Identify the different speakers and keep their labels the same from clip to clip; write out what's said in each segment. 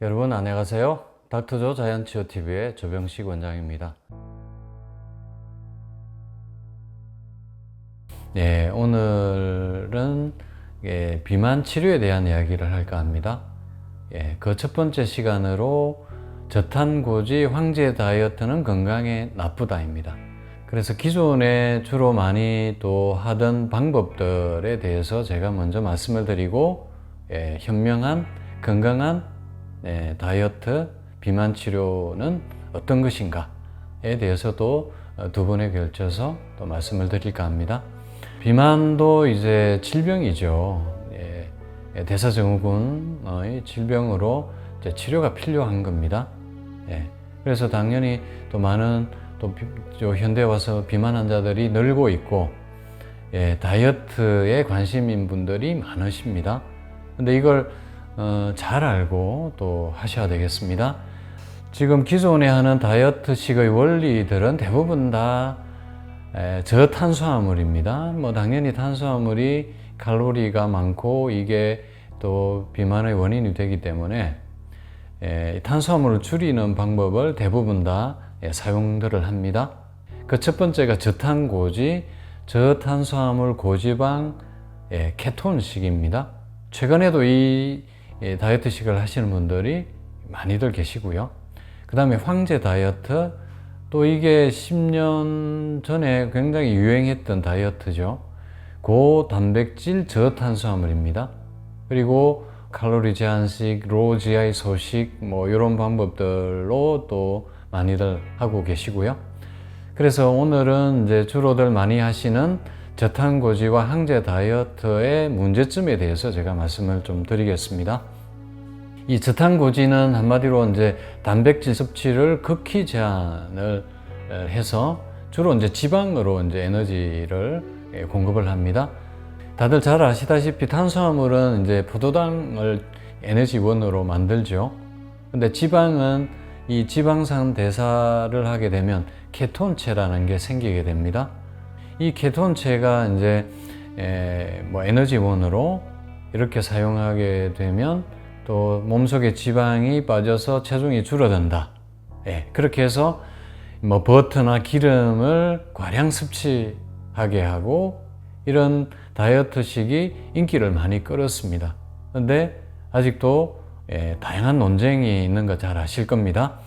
Speaker 1: 여러분 안녕하세요. 닥터조 자연치유TV의 조병식 원장입니다. 네, 오늘은 비만 치료에 대한 이야기를 할까 합니다. 그 첫 번째 시간으로 저탄고지 황제 다이어트는 건강에 나쁘다입니다. 그래서 기존에 주로 많이 또 하던 방법들에 대해서 제가 먼저 말씀을 드리고 현명한 건강한 다이어트 비만 치료는 어떤 것인가에 대해서도 두 번에 걸쳐서 또 말씀을 드릴까 합니다. 비만도 이제 질병이죠. 대사증후군의 질병으로 이제 치료가 필요한 겁니다. 그래서 당연히 또 많은 또 현대에 와서 비만 환자들이 늘고 있고 다이어트에 관심인 분들이 많으십니다. 근데 이걸 잘 알고 또 하셔야 되겠습니다. 지금 기존에 하는 다이어트식의 원리들은 대부분 다 저탄수화물입니다. 당연히 탄수화물이 칼로리가 많고 이게 또 비만의 원인이 되기 때문에 탄수화물을 줄이는 방법을 대부분 다 사용들을 합니다. 그 첫 번째가 저탄고지, 저탄수화물 고지방 케톤식입니다. 최근에도 이 다이어트식을 하시는 분들이 많이들 계시고요. 그 다음에 황제 다이어트, 또 이게 10년 전에 굉장히 유행했던 다이어트죠. 고단백질 저탄수화물입니다. 그리고 칼로리 제한식, 로우 GI 소식 이런 방법들로 또 많이들 하고 계시고요. 그래서 오늘은 이제 주로들 많이 하시는 저탄고지와 황제 다이어트의 문제점에 대해서 제가 말씀을 좀 드리겠습니다. 이 저탄고지는 한마디로 이제 단백질 섭취를 극히 제한을 해서 주로 이제 지방으로 이제 에너지를 공급을 합니다. 다들 잘 아시다시피 탄수화물은 이제 포도당을 에너지원으로 만들죠. 근데 지방은 이 지방산 대사를 하게 되면 케톤체라는 게 생기게 됩니다. 이 케톤체가 이제 에너지원으로 이렇게 사용하게 되면 또 몸속에 지방이 빠져서 체중이 줄어든다. 그렇게 해서 버터나 기름을 과량 섭취하게 하고 이런 다이어트식이 인기를 많이 끌었습니다. 그런데 아직도 다양한 논쟁이 있는 거 잘 아실 겁니다.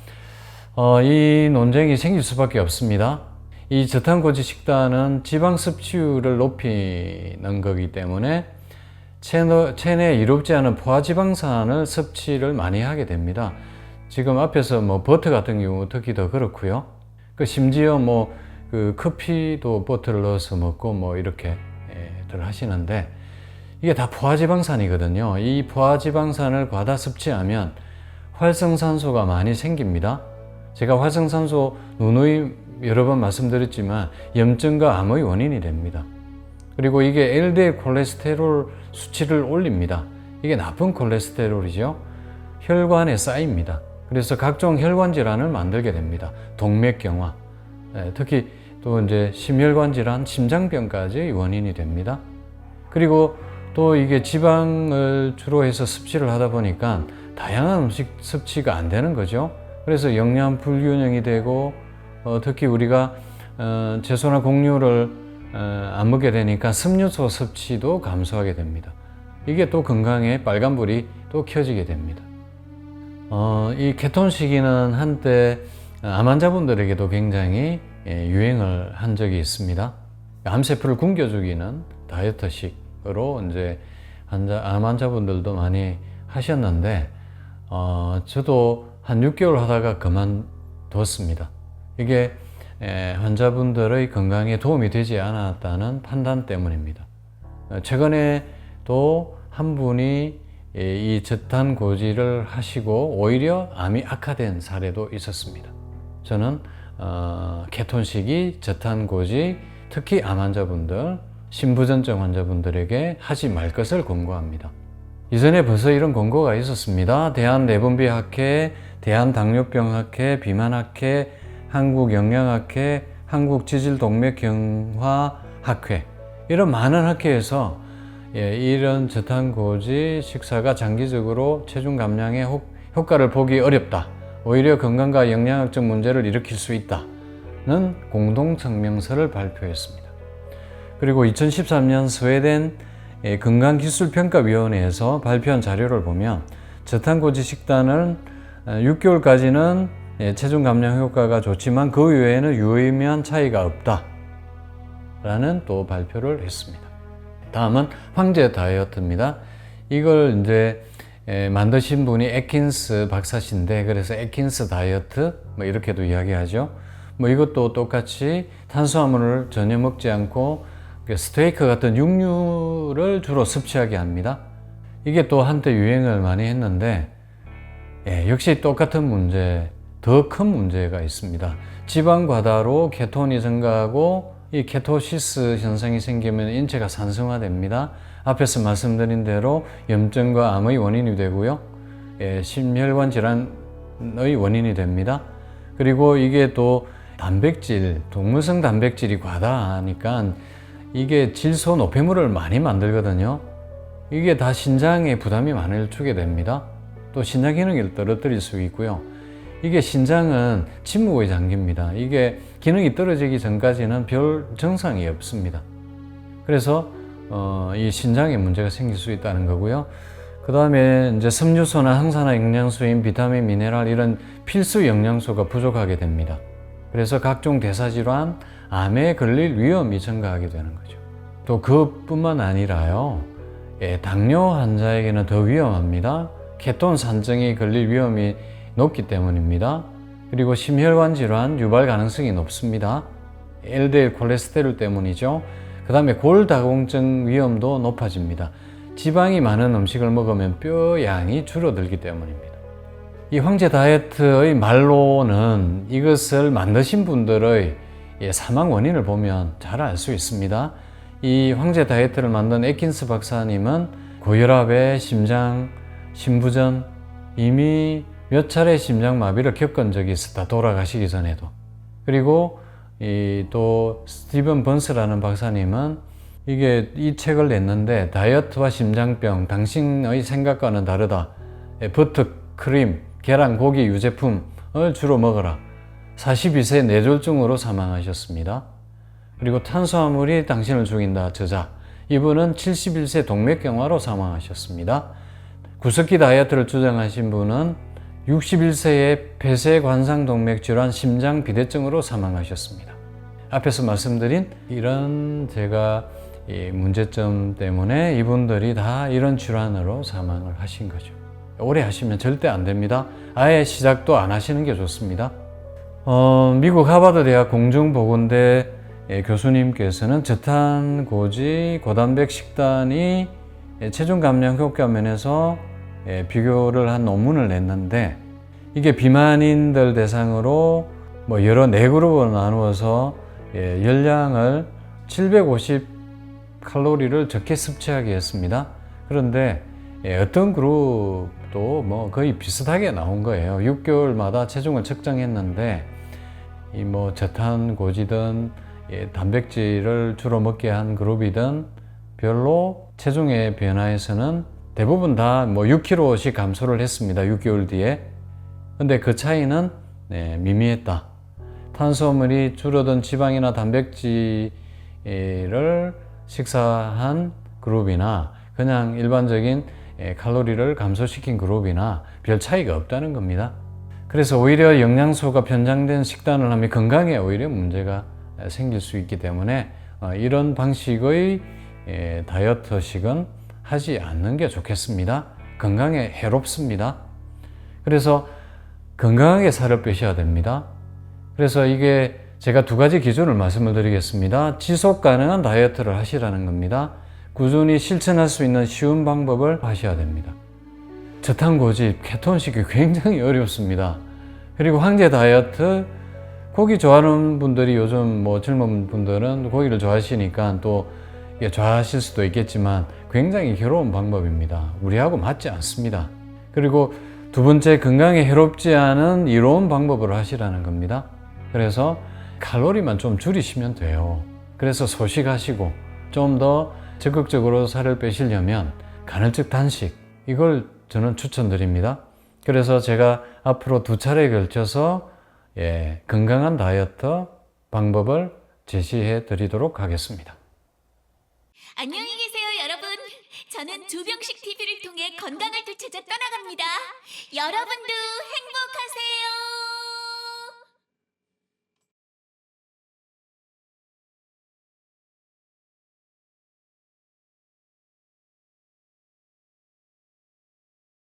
Speaker 1: 이 논쟁이 생길 수밖에 없습니다. 이 저탄고지 식단은 지방 섭취율을 높이는 거기 때문에 체내에 이롭지 않은 포화지방산을 섭취를 많이 하게 됩니다. 지금 앞에서 버터 같은 경우 특히 더 그렇고요. 심지어 커피도 버터를 넣어서 먹고 이렇게들 하시는데 이게 다 포화지방산이거든요. 이 포화지방산을 과다 섭취하면 활성산소가 많이 생깁니다. 제가 활성산소 누누이 여러 번 말씀드렸지만 염증과 암의 원인이 됩니다. 그리고 이게 LDL 콜레스테롤 수치를 올립니다. 이게 나쁜 콜레스테롤이죠. 혈관에 쌓입니다. 그래서 각종 혈관 질환을 만들게 됩니다. 동맥경화, 특히 또 이제 심혈관 질환, 심장병까지 원인이 됩니다. 그리고 또 이게 지방을 주로 해서 섭취를 하다 보니까 다양한 음식 섭취가 안 되는 거죠. 그래서 영양 불균형이 되고 특히 우리가 채소나 곡류를 안 먹게 되니까 섬유소 섭취도 감소하게 됩니다. 이게 또 건강에 빨간불이 또 켜지게 됩니다. 이 케톤식이는 한때 암 환자분들에게도 굉장히 유행을 한 적이 있습니다. 암세포를 굶겨 죽이는 다이어트식으로 이제 암 환자분들도 많이 하셨는데 저도 한 6개월 하다가 그만뒀습니다. 이게 환자분들의 건강에 도움이 되지 않았다는 판단 때문입니다. 최근에 또 한 분이 이 저탄고지를 하시고 오히려 암이 악화된 사례도 있었습니다. 저는 케톤식이 저탄고지, 특히 암 환자분들, 심부전증 환자분들에게 하지 말 것을 권고합니다. 이전에 벌써 이런 권고가 있었습니다. 대한내분비학회, 대한당뇨병학회, 비만학회, 한국영양학회, 한국지질동맥경화학회, 이런 많은 학회에서 이런 저탄고지 식사가 장기적으로 체중 감량에 효과를 보기 어렵다. 오히려 건강과 영양학적 문제를 일으킬 수 있다는 공동성명서를 발표했습니다. 그리고 2013년 스웨덴 건강기술평가위원회에서 발표한 자료를 보면 저탄고지 식단은 6개월까지는 체중 감량 효과가 좋지만 그 이외에는 유의미한 차이가 없다 라는 또 발표를 했습니다. 다음은 황제 다이어트입니다. 이걸 이제 만드신 분이 애킨스 박사신데, 그래서 애킨스 다이어트 뭐 이렇게도 이야기하죠. 뭐 이것도 똑같이 탄수화물을 전혀 먹지 않고 스테이크 같은 육류를 주로 섭취하게 합니다. 이게 또 한때 유행을 많이 했는데 역시 똑같은 문제, 더 큰 문제가 있습니다. 지방 과다로 케톤이 증가하고 이 케토시스 현상이 생기면 인체가 산성화됩니다. 앞에서 말씀드린 대로 염증과 암의 원인이 되고요. 심혈관 질환의 원인이 됩니다. 그리고 이게 또 단백질, 동물성 단백질이 과다하니까 이게 질소 노폐물을 많이 만들거든요. 이게 다 신장에 부담이 많이 주게 됩니다. 또 신장 기능을 떨어뜨릴 수 있고요. 이게 신장은 침묵의 장기입니다. 이게 기능이 떨어지기 전까지는 별 증상이 없습니다. 그래서 이 신장에 문제가 생길 수 있다는 거고요. 그 다음에 이제 섬유소나 항산화 영양소인 비타민, 미네랄 이런 필수 영양소가 부족하게 됩니다. 그래서 각종 대사질환, 암에 걸릴 위험이 증가하게 되는 거죠. 또 그뿐만 아니라요. 당뇨 환자에게는 더 위험합니다. 케톤 산증이 걸릴 위험이 높기 때문입니다. 그리고 심혈관 질환 유발 가능성이 높습니다. LDL 콜레스테롤 때문이죠. 그 다음에 골다공증 위험도 높아집니다. 지방이 많은 음식을 먹으면 뼈 양이 줄어들기 때문입니다. 이 황제 다이어트의 말로는 이것을 만드신 분들의 사망 원인을 보면 잘 알 수 있습니다. 이 황제 다이어트를 만든 애킨스 박사님은 고혈압에 심장, 심부전, 이미 몇 차례 심장마비를 겪은 적이 있었다. 돌아가시기 전에도. 그리고 또 스티븐 번스라는 박사님은 이 책을 냈는데 다이어트와 심장병, 당신의 생각과는 다르다. 버터, 크림, 계란, 고기, 유제품을 주로 먹어라. 42세 뇌졸중으로 사망하셨습니다. 그리고 탄수화물이 당신을 죽인다. 저자. 이분은 71세 동맥경화로 사망하셨습니다. 구석기 다이어트를 주장하신 분은 61세에 폐쇄관상동맥 질환 심장 비대증으로 사망하셨습니다. 앞에서 말씀드린 이런 제가 이 문제점 때문에 이분들이 다 이런 질환으로 사망을 하신 거죠. 오래 하시면 절대 안 됩니다. 아예 시작도 안 하시는 게 좋습니다. 미국 하버드 대학 공중보건대 교수님께서는 저탄고지 고단백 식단이 체중 감량 효과 면에서 비교를 한 논문을 냈는데, 이게 비만인들 대상으로 뭐 여러 네 그룹으로 나누어서 열량을 750 칼로리를 적게 섭취하게 했습니다. 그런데 어떤 그룹도 뭐 거의 비슷하게 나온 거예요. 6개월마다 체중을 측정했는데 이 뭐 저탄고지든 단백질을 주로 먹게 한 그룹이든 별로 체중의 변화에서는 대부분 다 뭐 6kg씩 감소를 했습니다. 6개월 뒤에. 근데 그 차이는 미미했다. 탄수화물이 줄어든 지방이나 단백질을 식사한 그룹이나 그냥 일반적인 칼로리를 감소시킨 그룹이나 별 차이가 없다는 겁니다. 그래서 오히려 영양소가 편향된 식단을 하면 건강에 오히려 문제가 생길 수 있기 때문에 이런 방식의 다이어트식은 하지 않는 게 좋겠습니다. 건강에 해롭습니다. 그래서 건강하게 살을 빼셔야 됩니다. 그래서 이게 제가 두 가지 기준을 말씀을 드리겠습니다. 지속 가능한 다이어트를 하시라는 겁니다. 꾸준히 실천할 수 있는 쉬운 방법을 하셔야 됩니다. 저탄고지, 케톤식이 굉장히 어렵습니다. 그리고 황제 다이어트, 고기 좋아하는 분들이 요즘 뭐 젊은 분들은 고기를 좋아하시니까 또 좋아하실 수도 있겠지만 굉장히 괴로운 방법입니다. 우리하고 맞지 않습니다. 그리고 두 번째, 건강에 해롭지 않은 이로운 방법으로 하시라는 겁니다. 그래서 칼로리만 좀 줄이시면 돼요. 그래서 소식하시고 좀 더 적극적으로 살을 빼시려면 간헐적 단식, 이걸 저는 추천드립니다. 그래서 제가 앞으로 2차례에 걸쳐서 건강한 다이어트 방법을 제시해 드리도록 하겠습니다.
Speaker 2: 안녕히 계세요, 여러분. 저는 조병식 TV를 통해 건강을 되찾아 떠나갑니다. 여러분도 행복하세요.